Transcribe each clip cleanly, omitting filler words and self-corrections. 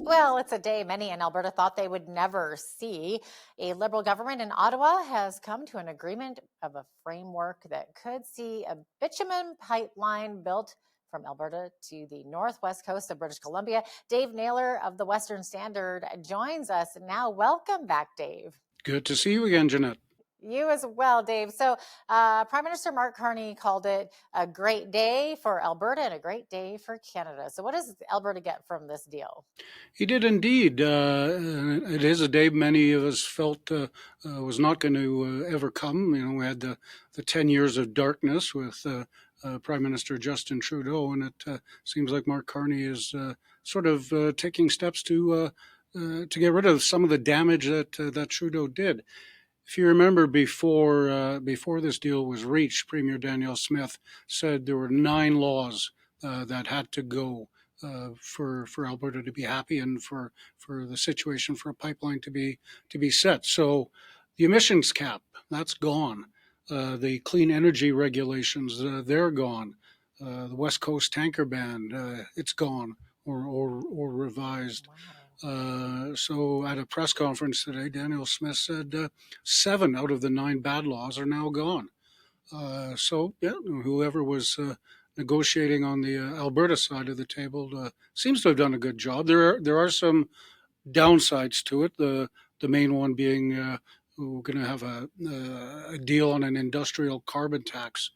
Well, it's a day many in Alberta thought they would never see. A Liberal government in Ottawa has come to an agreement of a framework that could see a bitumen pipeline built from Alberta to the northwest coast of British Columbia. Dave Naylor of the Western Standard joins us now. Welcome back, Dave. Good to see you again, Jeanette. You as well, Dave. So, Prime Minister Mark Carney called it a great day for Alberta and a great day for Canada. So, what does Alberta get from this deal? He did indeed. It is a day many of us felt was not going to ever come. You know, we had the 10 years of darkness with Prime Minister Justin Trudeau, and it seems like Mark Carney is sort of taking steps to get rid of some of the damage that Trudeau did. If you remember, before this deal was reached, Premier Danielle Smith said there were 9 laws that had to go for Alberta to be happy and for the situation for a pipeline to be set. So the emissions cap, that's gone. The clean energy regulations, they're gone. The West Coast tanker ban, it's gone or revised. Wow. So at a press conference today, Danielle Smith said 7 out of the 9 bad laws are now gone. So yeah, whoever was negotiating on the Alberta side of the table seems to have done a good job. There are some downsides to it. The main one being we're going to have a deal on an industrial carbon tax,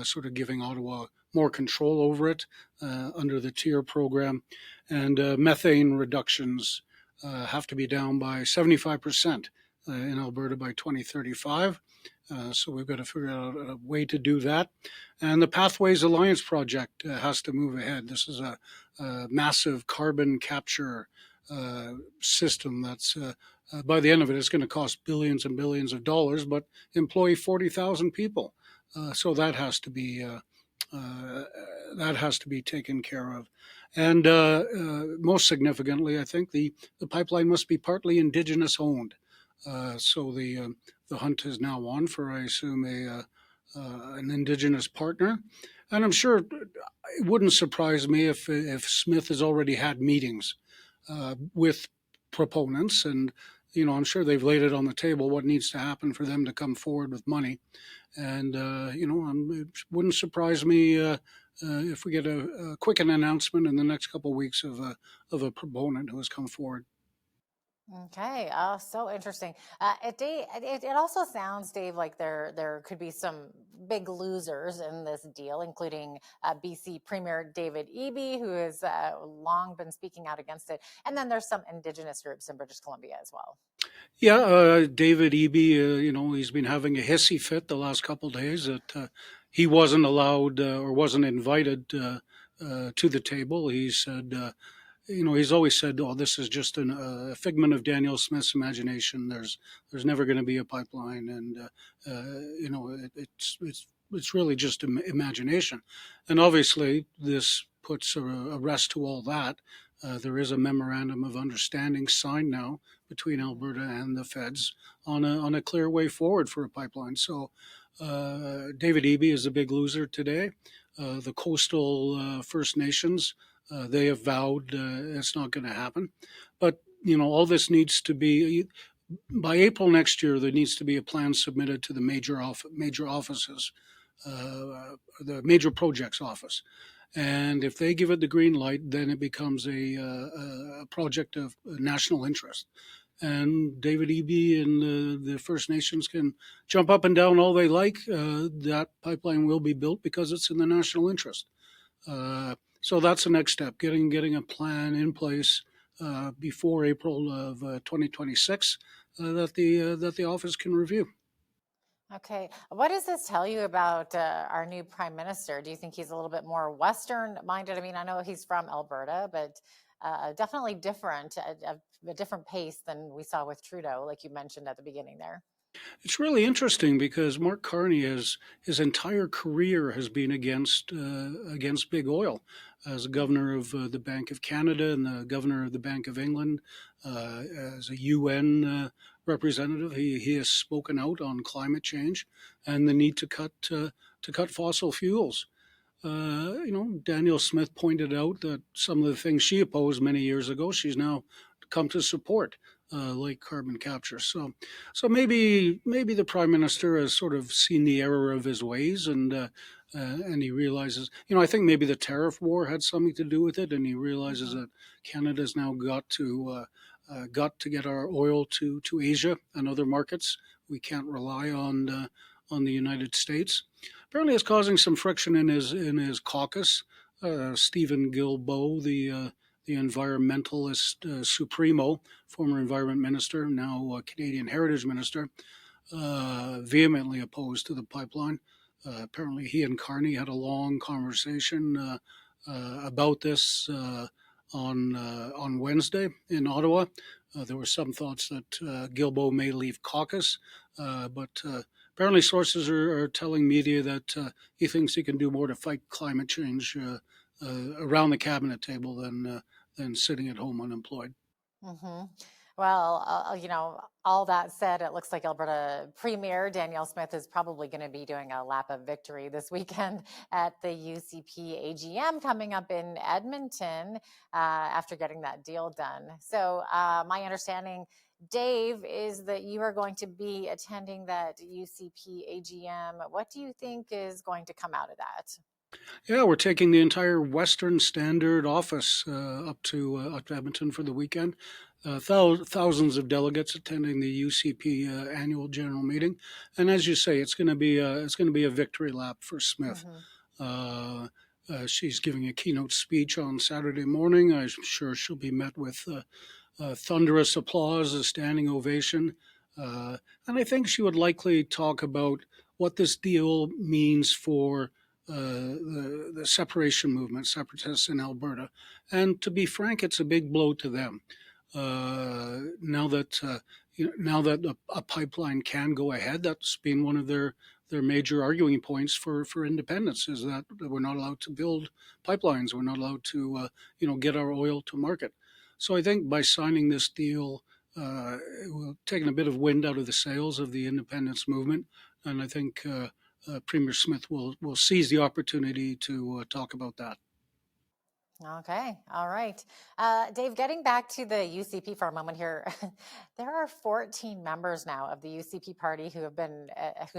sort of giving Ottawa more control over it under the TIER program. And methane reductions have to be down by 75% in Alberta by 2035. So we've got to figure out a way to do that. And the Pathways Alliance project has to move ahead. This is a massive carbon capture system that's by the end of it, it's going to cost billions and billions of dollars, but employ 40,000 people. So that has to be taken care of. And most significantly, I think the pipeline must be partly Indigenous owned. So the hunt is now on for, I assume, an Indigenous partner. And I'm sure it wouldn't surprise me if Smith has already had meetings with proponents, and I'm sure they've laid it on the table what needs to happen for them to come forward with money. And it wouldn't surprise me if we get a quick announcement in the next couple of weeks of a proponent who has come forward. Okay. Oh, so interesting. It also sounds, Dave, like there could be some big losers in this deal, including BC Premier David Eby, who has long been speaking out against it. And then there's some Indigenous groups in British Columbia as well. Yeah, David Eby, he's been having a hissy fit the last couple of days that he wasn't allowed or wasn't invited to the table. He said, he's always said, "Oh, this is just a figment of Danielle Smith's imagination. There's never going to be a pipeline, and it's really just imagination." And obviously, this puts a rest to all that. There is a memorandum of understanding signed now between Alberta and the feds on a clear way forward for a pipeline. So David Eby is a big loser today. The coastal First Nations, they have vowed it's not going to happen. But, all this needs to be, by April next year, there needs to be a plan submitted to the major offices, the major projects office. And if they give it the green light, then it becomes a project of national interest. And David Eby and the First Nations can jump up and down all they like. That pipeline will be built because it's in the national interest. So that's the next step, getting a plan in place before April of 2026 that the office can review. Okay. What does this tell you about our new prime minister? Do you think he's a little bit more Western minded? I mean, I know he's from Alberta, but definitely different, a different pace than we saw with Trudeau, like you mentioned at the beginning there. It's really interesting because Mark Carney his entire career has been against big oil. As governor of the Bank of Canada and the governor of the Bank of England, as a UN representative, he has spoken out on climate change and the need to cut fossil fuels. Danielle Smith pointed out that some of the things she opposed many years ago, she's now come to support, like carbon capture. So maybe the Prime Minister has sort of seen the error of his ways, and he realizes, I think maybe the tariff war had something to do with it, and he realizes that Canada's now got to get our oil to Asia and other markets. We can't rely on the United States. Apparently, it's causing some friction in his caucus. Stephen Guilbeault, the environmentalist supremo, former environment minister, now Canadian Heritage Minister, vehemently opposed to the pipeline. Apparently, he and Carney had a long conversation about this on Wednesday in Ottawa. There were some thoughts that Guilbeault may leave caucus, but apparently sources are telling media that he thinks he can do more to fight climate change around the cabinet table than sitting at home unemployed. Hmm. Well, all that said, it looks like Alberta Premier Danielle Smith is probably going to be doing a lap of victory this weekend at the UCP AGM coming up in Edmonton after getting that deal done. So my understanding, Dave, is that you are going to be attending that UCP AGM. What do you think is going to come out of that? Yeah, we're taking the entire Western Standard office up to Edmonton for the weekend. Thousands of delegates attending the UCP annual general meeting, and as you say, it's going to be a victory lap for Smith. Mm-hmm. She's giving a keynote speech on Saturday morning. I'm sure she'll be met with thunderous applause, a standing ovation, and I think she would likely talk about what this deal means for the separation movement, separatists in Alberta. And to be frank, it's a big blow to them. Now that a pipeline can go ahead, that's been one of their major arguing points for independence, is that we're not allowed to build pipelines. We're not allowed to get our oil to market. So I think by signing this deal, we're taking a bit of wind out of the sails of the independence movement, and I think Premier Smith will seize the opportunity to talk about that. Okay. All right. Dave, getting back to the UCP for a moment here, there are 14 members now of the UCP party who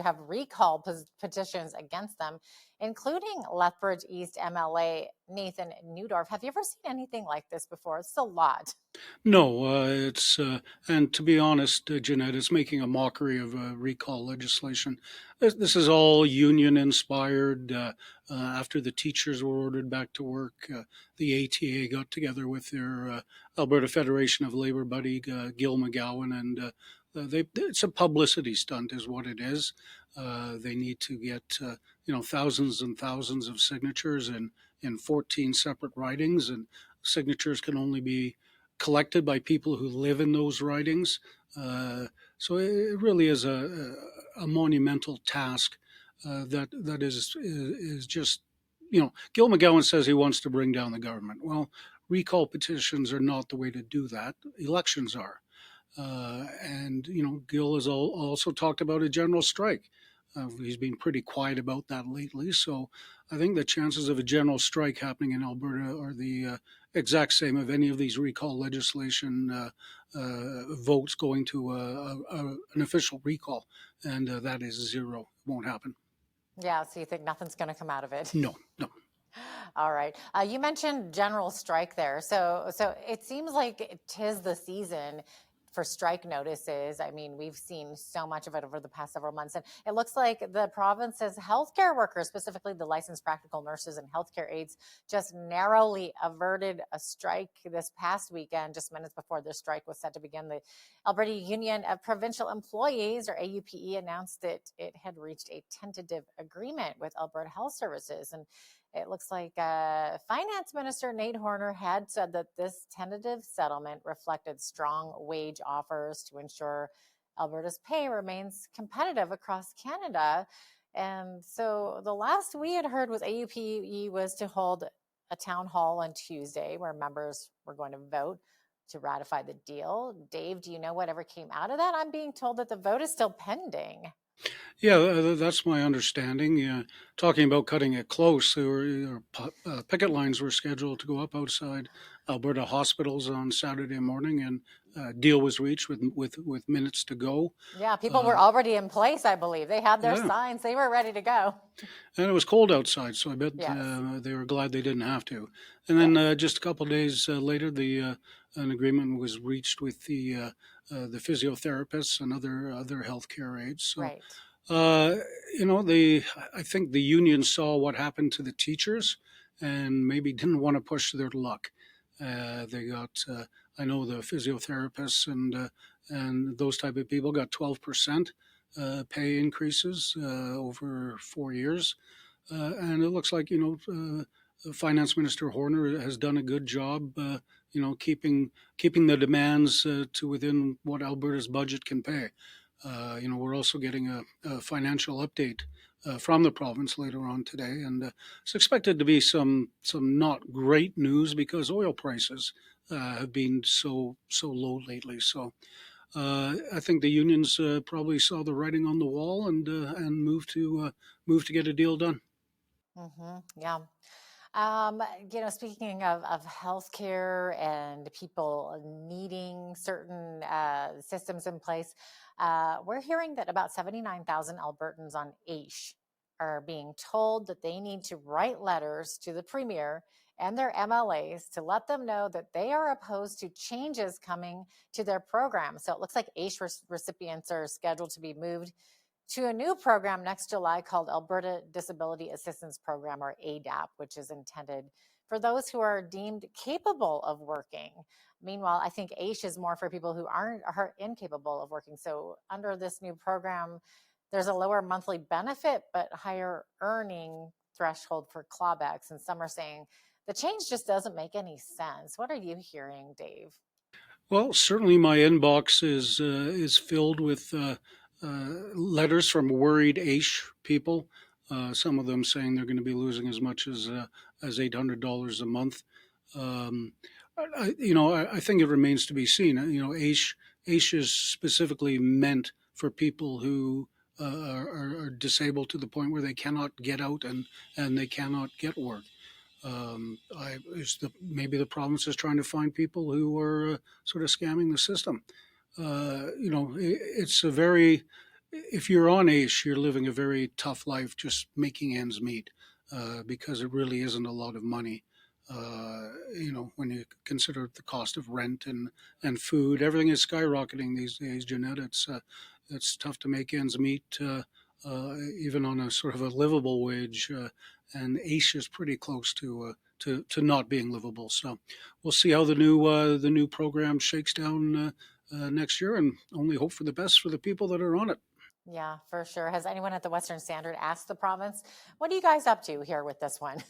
have recall petitions against them, including Lethbridge East MLA Nathan Newdorf. Have you ever seen anything like this before? It's a lot. No, and to be honest, Jeanette, it's making a mockery of recall legislation. This is all union inspired. After the teachers were ordered back to work, the ATA got together with their Alberta Federation of Labor buddy, Gil McGowan, and it's a publicity stunt, is what it is. They need to get thousands and thousands of signatures in 14 separate ridings, and signatures can only be collected by people who live in those ridings. So it really is a monumental task that is just, Gil McGowan says he wants to bring down the government. Well, recall petitions are not the way to do that. Elections are. And Gil has also talked about a general strike. He's been pretty quiet about that lately. So I think the chances of a general strike happening in Alberta are the exact same of any of these recall legislation votes going to an official recall. And that is zero. Won't happen. Yeah. So you think nothing's going to come out of it? No. All right. You mentioned general strike there. So it seems like 'tis the season for strike notices. I mean, we've seen so much of it over the past several months. And it looks like the province's healthcare workers, specifically the licensed practical nurses and healthcare aides, just narrowly averted a strike this past weekend, just minutes before the strike was set to begin. The Alberta Union of Provincial Employees, or AUPE, announced that it had reached a tentative agreement with Alberta Health Services. And it looks like Finance Minister Nate Horner had said that this tentative settlement reflected strong wage offers to ensure Alberta's pay remains competitive across Canada. And so the last we had heard was AUPE was to hold a town hall on Tuesday where members were going to vote to ratify the deal. Dave, do you know whatever came out of that? I'm being told that the vote is still pending. Yeah, that's my understanding. Talking about cutting it close, picket lines were scheduled to go up outside Alberta hospitals on Saturday morning, and deal was reached with minutes to go. Yeah, people Uh, were already in place, I believe. They had their yeah, signs, they were ready to go. and it was cold outside, so I bet Yes, they were glad they didn't have to. And then yes, just a couple of days later, the an agreement was reached with the physiotherapists and other healthcare aides. So right. Uh, I think the union saw what happened to the teachers and maybe didn't want to push their luck. They got, I know the physiotherapists and those type of people got 12% pay increases over 4 years. And it looks like, Finance Minister Horner has done a good job, keeping the demands to within what Alberta's budget can pay. We're also getting a financial update from the province later on today, and it's expected to be some not great news because oil prices have been so low lately. So I think the unions probably saw the writing on the wall and moved to get a deal done. Yeah. Um, Speaking of healthcare and people needing certain systems in place, we're hearing that about 79,000 Albertans on AISH are being told that they need to write letters to the Premier and their MLAs to let them know that they are opposed to changes coming to their program. So it looks like AISH recipients are scheduled to be moved to a new program next July called Alberta Disability Assistance Program, or ADAP, which is intended for those who are deemed capable of working. Meanwhile, I think AISH is more for people who are incapable of working. So under this new program, there's a lower monthly benefit, but higher earning threshold for clawbacks. And some are saying the change just doesn't make any sense. What are you hearing, Dave? Well, certainly my inbox is filled with letters from worried AISH people. Some of them saying they're going to be losing as much as $800 a month. Um, I think it remains to be seen. AISH is specifically meant for people who are disabled to the point where they cannot get out and they cannot get work. Maybe the province is trying to find people who are sort of scamming the system. It's a very, if you're on AISH, you're living a very tough life just making ends meet because it really isn't a lot of money. When you consider the cost of rent and food, everything is skyrocketing these days, Jeanette. It's tough to make ends meet, even on a sort of a livable wage. And AISH is pretty close to not being livable. So we'll see how the new program shakes down next year, and only hope for the best for the people that are on it. Yeah, for sure. Has anyone at the Western Standard asked the province, what are you guys up to here with this one?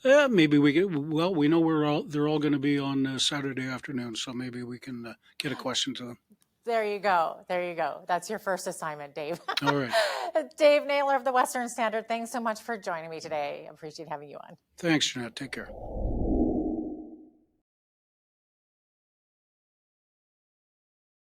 Yeah, maybe we get. Well, we know they're all going to be on Saturday afternoon, so maybe we can get a question to them. There you go. There you go. That's your first assignment, Dave. All right. Dave Naylor of the Western Standard, thanks so much for joining me today. Appreciate having you on. Thanks, Jeanette. Take care.